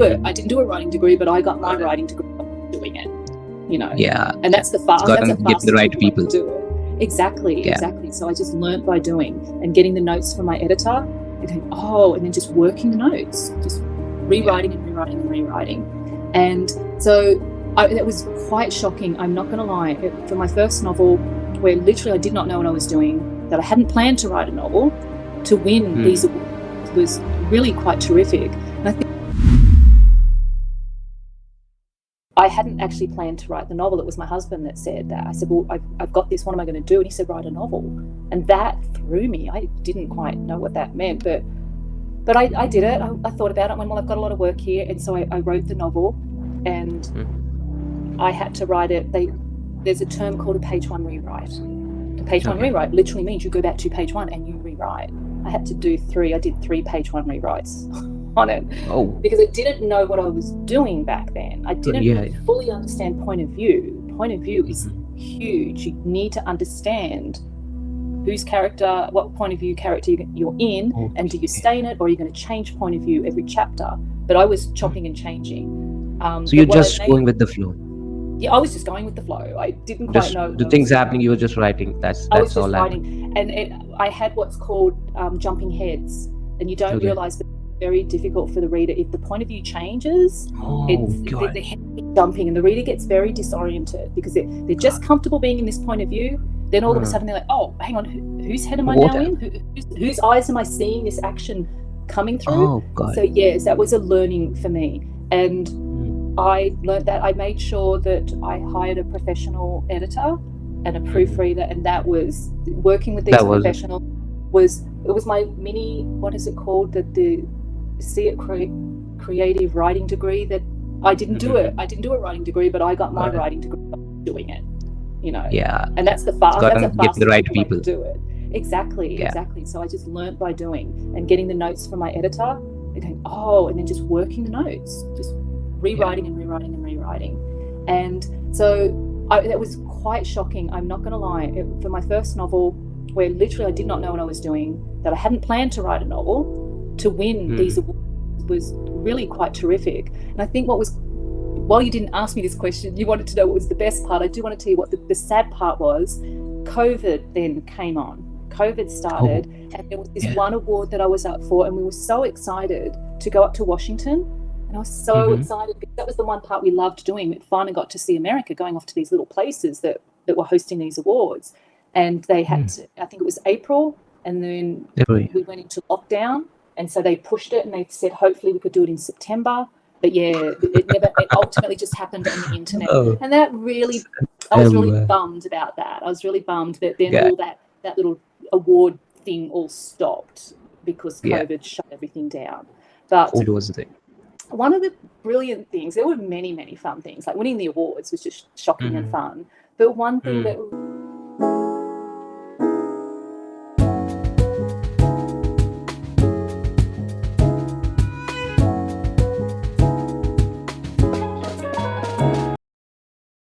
But I didn't do a writing degree, but I got my writing degree doing it, Yeah. and that's the It's got to fastest get the right way people. to do it. Exactly. Yeah. So I just learned by doing and getting the notes from my editor and going, and then just working the notes, just rewriting and rewriting and rewriting. And so it was quite shocking. I'm not going to lie. For my first novel, where literally I did not know what I was doing, that I hadn't planned to write a novel, to win these awards was really quite terrific. And I think I hadn't actually planned to write the novel. It was my husband that said that. I said, well, I've got this. What am I going to do? And he said, write a novel. And that threw me. I didn't quite know what that meant, but I did it. I thought about it and went, well, I've got a lot of work here. And so I wrote the novel, and I had to write it. There's a term called a page one rewrite. A page one rewrite literally means you go back to page one and you rewrite. I had to do three. I did 3 page one rewrites on it because I didn't know what I was doing back then. I didn't fully understand point of view. Point of view is huge. You need to understand whose character, what point of view character you're in, and do you stay in it, or are you going to change point of view every chapter? But I was chopping and changing. So you're just going with the flow. Yeah, I was just going with the flow. I didn't quite know. The things happening, you were just writing. That's I was just all writing. And I had what's called jumping heads. And you don't realise that it's very difficult for the reader. If the point of view changes, the head is jumping and the reader gets very disoriented because they're just comfortable being in this point of view. Then all of a sudden they're like, oh, hang on, whose head am I now in? Whose eyes am I seeing this action coming through? Oh, God. So, yes, that was a learning for me. And I learned that. I made sure that I hired a professional editor and a proofreader, and that was working with these professionals. It was my mini, what is it called? The creative writing degree. That I didn't do it. I didn't do a writing degree, but I got my writing degree doing it. Yeah. And that's the get the right people to do it. Exactly. So I just learned by doing and getting the notes from my editor and going, and then just working the notes, just rewriting and rewriting and rewriting. And so that was quite shocking. I'm not going to lie. For my first novel, where literally I did not know what I was doing, that I hadn't planned to write a novel, to win these awards was really quite terrific. And I think while you didn't ask me this question, you wanted to know what was the best part. I do want to tell you what the sad part was. COVID then came on. COVID started, and there was this one award that I was up for, and we were so excited to go up to Washington. And I was so excited because that was the one part we loved doing. We finally got to see America, going off to these little places that were hosting these awards. And they had to, I think it was April, and then we went into lockdown. And so they pushed it, and they said hopefully we could do it in September. But it ultimately just happened on the internet. And that really, I was really bummed about that. I was really bummed that then all that little award thing all stopped because COVID shut everything down. But it was the thing. One of the brilliant things, there were many, many fun things, like winning the awards was just shocking and fun. But one thing that